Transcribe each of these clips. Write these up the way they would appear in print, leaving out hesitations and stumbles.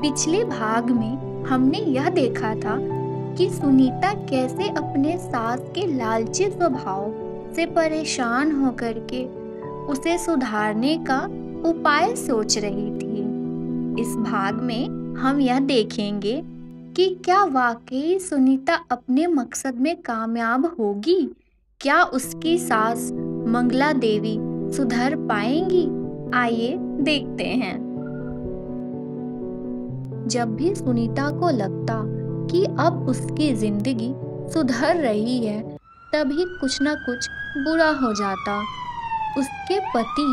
पिछले भाग में हमने यह देखा था कि सुनीता कैसे अपने सास के लालची स्वभाव से परेशान होकर के उसे सुधारने का उपाय सोच रही थी। इस भाग में हम यह देखेंगे कि क्या वाकई सुनीता अपने मकसद में कामयाब होगी। क्या उसकी सास मंगला देवी सुधर पाएंगी? आइए देखते हैं। जब भी सुनीता को लगता कि अब उसकी जिंदगी सुधर रही है, तभी कुछ न कुछ बुरा हो जाता। उसके पति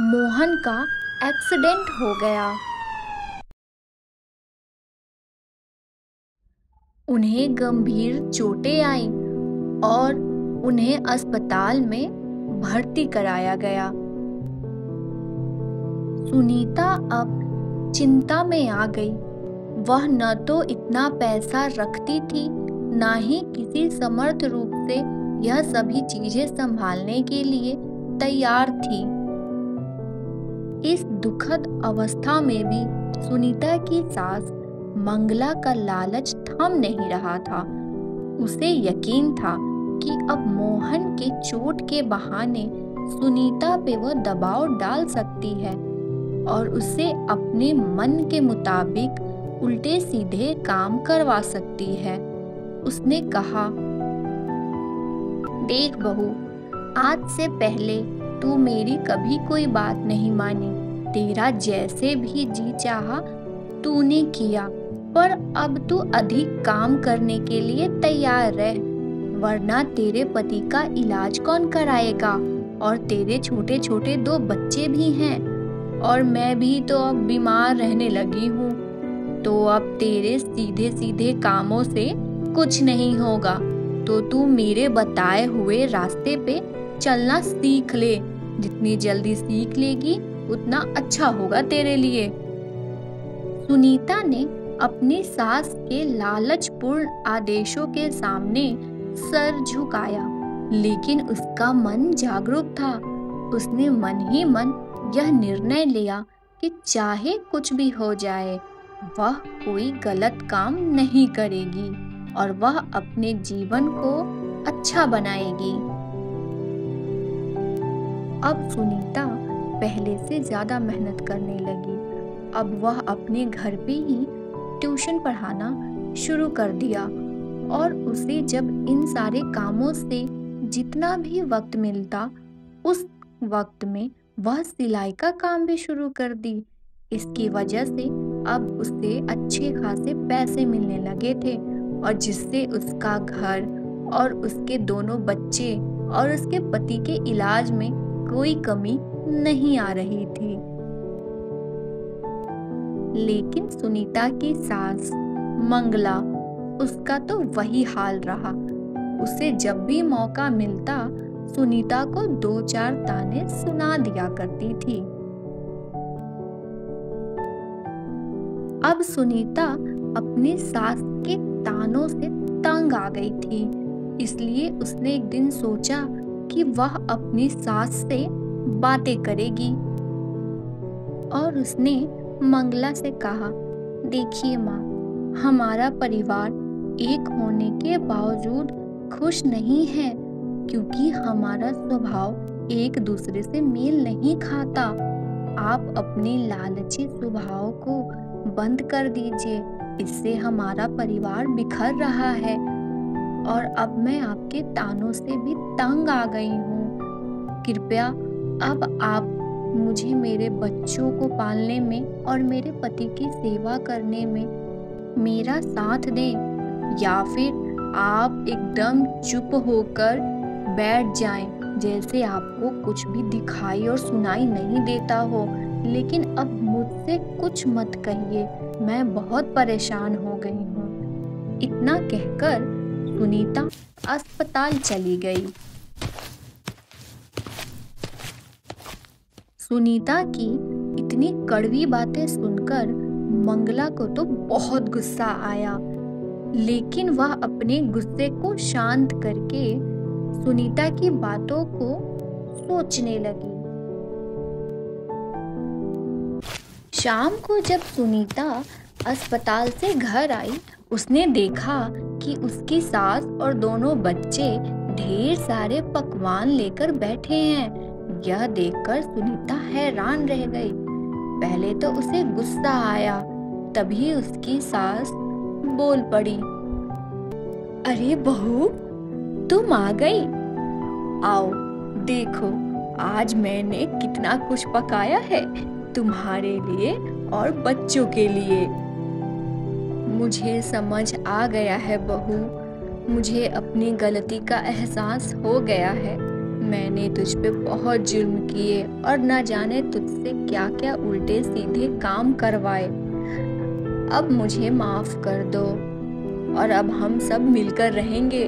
मोहन का एक्सीडेंट हो गया। उन्हें गंभीर चोटें आईं और उन्हें अस्पताल में भर्ती कराया गया। सुनीता अब चिंता में आ गई। वह न तो इतना पैसा रखती थी, ना ही किसी समर्थ रूप से यह सभी चीजें संभालने के लिए तैयार थी। इस दुखद अवस्था में भी सुनीता की सास मंगला का लालच थम नहीं रहा था। उसे यकीन था कि अब मोहन के चोट के बहाने सुनीता पे वह दबाव डाल सकती है और उसे अपने मन के मुताबिक उल्टे सीधे काम करवा सकती है। उसने कहा, देख बहू, आज से पहले तू मेरी कभी कोई बात नहीं मानी। तेरा जैसे भी जी चाहा तूने किया, पर अब तू अधिक काम करने के लिए तैयार रह, वरना तेरे पति का इलाज कौन कराएगा? और तेरे छोटे छोटे 2 बच्चे भी हैं और मैं भी तो अब बीमार रहने लगी हूँ। तो अब तेरे सीधे सीधे कामों से कुछ नहीं होगा, तो तू मेरे बताए हुए रास्ते पे चलना सीख ले। जितनी जल्दी सीख लेगी उतना अच्छा होगा तेरे लिए। सुनीता ने अपनी सास के लालचपूर्ण आदेशों के सामने सर झुकाया, लेकिन उसका मन जागरूक था। उसने मन ही मन यह निर्णय लिया कि चाहे कुछ भी हो जाए, वह कोई गलत काम नहीं करेगी और वह अपने जीवन को अच्छा बनाएगी। अब सुनीता पहले से ज्यादा मेहनत करने लगी। अब वह अपने घर पे ही ट्यूशन पढ़ाना शुरू कर दिया और उसे जब इन सारे कामों से जितना भी वक्त मिलता, उस वक्त में वह सिलाई का काम भी शुरू कर दी। इसकी वजह से अब उसे अच्छे खासे पैसे मिलने लगे थे और जिससे उसका घर और उसके दोनों बच्चे और उसके पति के इलाज में कोई कमी नहीं आ रही थी। लेकिन सुनीता की सास मंगला, उसका तो वही हाल रहा। उसे जब भी मौका मिलता सुनीता को 2-4 ताने सुना दिया करती थी। अब सुनीता अपनी सास के तानों से तंग आ गई थी, इसलिए उसने एक दिन सोचा कि वह अपनी सास से बातें करेगी और उसने मंगला से कहा, देखिए माँ, हमारा परिवार एक होने के बावजूद खुश नहीं है क्योंकि हमारा स्वभाव एक दूसरे से मेल नहीं खाता। आप अपने लालची स्वभाव को बंद कर दीजिए, इससे हमारा परिवार बिखर रहा है और अब मैं आपके तानों से भी तंग आ गई हूँ। कृपया अब आप मुझे मेरे बच्चों को पालने में और मेरे पति की सेवा करने में मेरा साथ दें, या फिर आप एकदम चुप होकर बैठ जाएं, जैसे आपको कुछ भी दिखाई और सुनाई नहीं देता हो। लेकिन अब मुझसे कुछ मत कहिए, मैं बहुत परेशान हो गई हूँ। इतना कहकर सुनीता अस्पताल चली गई। सुनीता की इतनी कड़वी बातें सुनकर मंगला को तो बहुत गुस्सा आया, लेकिन वह अपने गुस्से को शांत करके सुनीता की बातों को सोचने लगी। शाम को जब सुनीता अस्पताल से घर आई, उसने देखा कि उसकी सास और दोनों बच्चे ढेर सारे पकवान लेकर बैठे हैं। यह देखकर सुनीता हैरान रह गई। पहले तो उसे गुस्सा आया, तभी उसकी सास बोल पड़ी, अरे बहू, तुम आ गई। आओ देखो, आज मैंने कितना कुछ पकाया है तुम्हारे लिए और बच्चों के लिए। मुझे समझ आ गया है बहू, मुझे अपनी गलती का एहसास हो गया है। मैंने तुझ पे बहुत जुर्म किए और न जाने तुझसे क्या क्या उल्टे सीधे काम करवाए। अब मुझे माफ कर दो और अब हम सब मिलकर रहेंगे।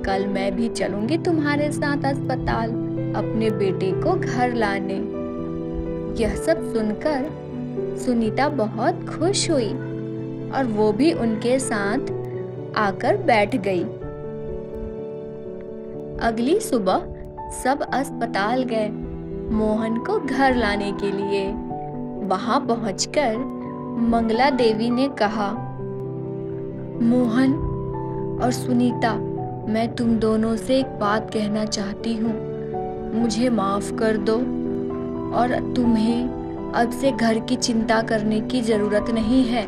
कल मैं भी चलूंगी तुम्हारे साथ अस्पताल अपने बेटे को घर लाने। यह सब सुनकर सुनीता बहुत खुश हुई और वो भी उनके साथ आकर बैठ गई। अगली सुबह सब अस्पताल गए मोहन को घर लाने के लिए। वहां पहुंचकर मंगला देवी ने कहा, मोहन और सुनीता, मैं तुम दोनों से एक बात कहना चाहती हूँ। मुझे माफ कर दो और तुम्हें अब से घर की चिंता करने की जरूरत नहीं है।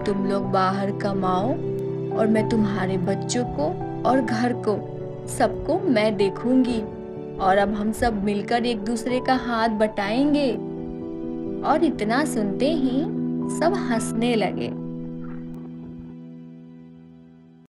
तुम लोग बाहर कमाओ और मैं तुम्हारे बच्चों को और घर को सबको मैं देखूंगी। और अब हम सब मिलकर एक दूसरे का हाथ बटाएंगे। और इतना सुनते ही सब हंसने लगे।